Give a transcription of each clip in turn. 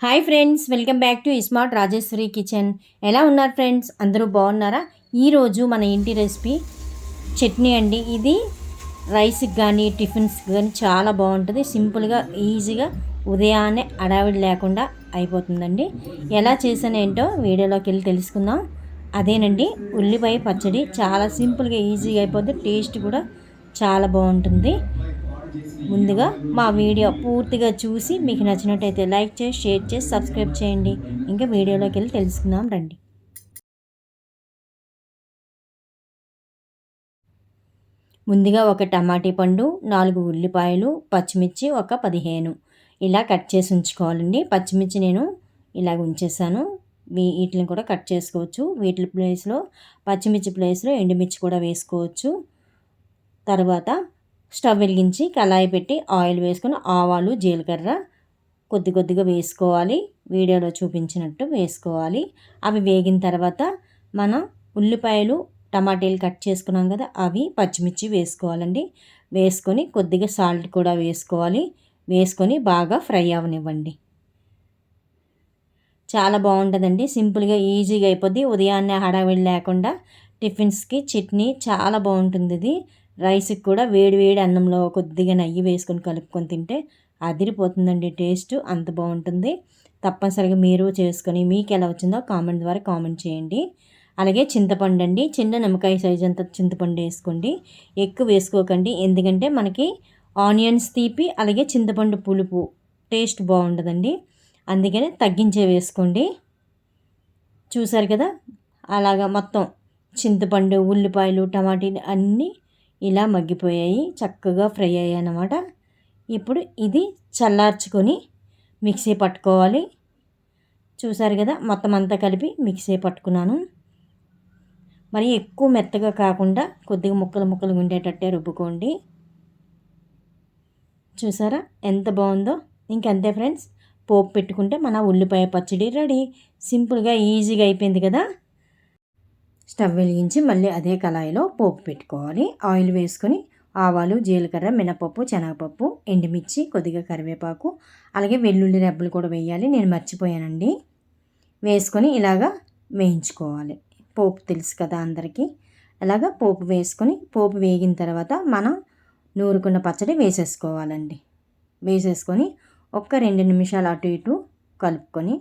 Hi friends, welcome back to smart Rajeshwari kitchen. ఎలా ఉన్నారు friends? అందరూ బాగున్నారా? ఈరోజు మన ఇంటి రెసిపీ చట్నీ అండి. ఇది రైస్కి కానీ టిఫిన్స్కి కానీ చాలా బాగుంటుంది. సింపుల్గా ఈజీగా ఉదయాన్నే అడావిడి లేకుండా అయిపోతుందండి. ఎలా చేసానేంటో వీడియోలోకి వెళ్ళి తెలుసుకుందాం. అదేనండి ఉల్లిపాయ పచ్చడి. చాలా సింపుల్గా ఈజీగా అయిపోతుంది. టేస్ట్ కూడా చాలా బాగుంటుంది. ముందుగా మా వీడియో పూర్తిగా చూసి మీకు నచ్చినట్టయితే లైక్ చేసి, షేర్ చేసి, సబ్స్క్రైబ్ చేయండి. ఇంకా వీడియోలోకి వెళ్ళి తెలుసుకుందాం రండి. ముందుగా ఒక టమాటీ పండు, 4 ఉల్లిపాయలు, పచ్చిమిర్చి ఒక 15 ఇలా కట్ చేసి ఉంచుకోవాలండి. పచ్చిమిర్చి నేను ఇలాగ ఉంచేసాను. వీటిని కూడా కట్ చేసుకోవచ్చు. వీటి ప్లేస్లో పచ్చిమిర్చి ప్లేస్లో ఎండుమిర్చి కూడా వేసుకోవచ్చు. తర్వాత స్టవ్ వెలిగించి కళాయి పెట్టి ఆయిల్ వేసుకొని ఆవాలు, జీలకర్ర కొద్దిగా వేసుకోవాలి. వీడియోలో చూపించినట్టు వేసుకోవాలి. అవి వేగిన తర్వాత మనం ఉల్లిపాయలు, టమాటీలు కట్ చేసుకున్నాం కదా, అవి పచ్చిమిర్చి వేసుకోవాలండి. వేసుకొని కొద్దిగా సాల్ట్ కూడా వేసుకోవాలి. వేసుకొని బాగా ఫ్రై అవనివ్వండి. చాలా బాగుంటుందండి. సింపుల్గా ఈజీగా అయిపోద్ది. ఉదయాన్నే హడావిడి లేకుండా టిఫిన్స్కి చట్నీ చాలా బాగుంటుంది. ఇది రైస్కి కూడా వేడి వేడి అన్నంలో కొద్దిగా నెయ్యి వేసుకొని కలుపుకొని తింటే అదిరిపోతుందండి. టేస్ట్ అంత బాగుంటుంది. తప్పనిసరిగా మీరు చేసుకొని మీకు ఎలా వచ్చిందో కామెంట్ ద్వారా కామెంట్ చేయండి. అలాగే చింతపండు అండి, చిన్న నిమ్మకాయ సైజ్ అంత చింతపండు వేసుకోండి. ఎక్కువ వేసుకోకండి, ఎందుకంటే మనకి ఆనియన్స్ తీపి అలాగే చింతపండు పులుపు టేస్ట్ బాగుండదండి. అందుకని తగ్గించే వేసుకోండి. చూసారు కదా, అలాగా మొత్తం చింతపండు, ఉల్లిపాయలు, టమాటీలు అన్నీ ఇలా మగ్గిపోయాయి, చక్కగా ఫ్రై అయ్యాయి అన్నమాట. ఇప్పుడు ఇది చల్లార్చుకొని మిక్సీ పట్టుకోవాలి. చూసారు కదా, మొత్తం అంతా కలిపి మిక్సీ పట్టుకున్నాను. మరి ఎక్కువ మెత్తగా కాకుండా కొద్దిగా ముక్కలు ఉండేటట్టే రుబ్బుకోండి. చూసారా ఎంత బాగుందో? ఇంకంతే ఫ్రెండ్స్, పోపు పెట్టుకుంటే మన ఉల్లిపాయ పచ్చడి రెడీ. సింపుల్గా ఈజీగా అయిపోయింది కదా. స్టవ్ వెలిగించి మళ్ళీ అదే కళాయిలో పోపు పెట్టుకోవాలి. ఆయిల్ వేసుకొని ఆవాలు, జీలకర్ర, మినపప్పు, శనగపప్పు, ఎండుమిర్చి, కొద్దిగా కరివేపాకు, అలాగే వెల్లుల్లి రెబ్బలు కూడా వేయాలి. నేను మర్చిపోయానండి. వేసుకొని ఇలాగా వేయించుకోవాలి. పోపు తెలుసు కదా అందరికీ. అలాగా పోపు వేసుకొని పోపు వేగిన తర్వాత మనం నూరుకున్న పచ్చడి వేసేసుకోవాలండి. వేసేసుకొని ఒక్క 2 నిమిషాలు అటు ఇటు కలుపుకొని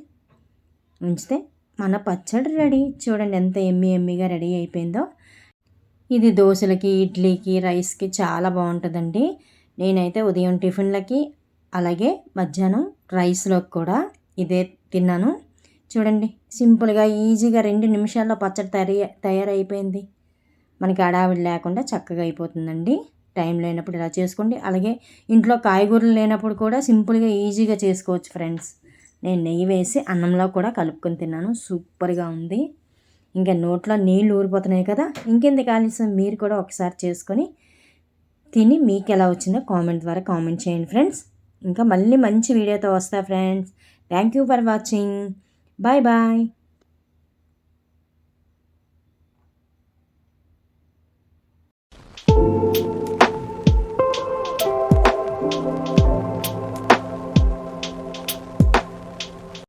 ఉంచితే మన పచ్చడి రెడీ. చూడండి ఎంత ఎమ్మిగా రెడీ అయిపోయిందో. ఇది దోశలకి, ఇడ్లీకి, రైస్కి చాలా బాగుంటుందండి. నేనైతే ఉదయం టిఫిన్లకి అలాగే మధ్యాహ్నం రైస్లోకి కూడా ఇదే తిన్నాను. చూడండి సింపుల్గా ఈజీగా 2 నిమిషాల్లో పచ్చడి తయారైపోయింది. మనకి అడావిడి లేకుండా చక్కగా అయిపోతుందండి. టైం లేనప్పుడు ఇలా చేసుకోండి. అలాగే ఇంట్లో కాయగూరలు లేనప్పుడు కూడా సింపుల్గా ఈజీగా చేసుకోవచ్చు ఫ్రెండ్స్. నేను నెయ్యి వేసి అన్నంలో కూడా కలుపుకొని తిన్నాను. సూపర్గా ఉంది. ఇంకా నోట్లో నీళ్ళు ఊరిపోతున్నాయి కదా. ఇంకెందుకు ఆలస్యం, మీరు కూడా ఒకసారి చేసుకొని తిని మీకు ఎలా వచ్చిందో కామెంట్ ద్వారా కామెంట్ చేయండి ఫ్రెండ్స్. ఇంకా మళ్ళీ మంచి వీడియోతో వస్తా friends. Thank you for watching. Bye bye.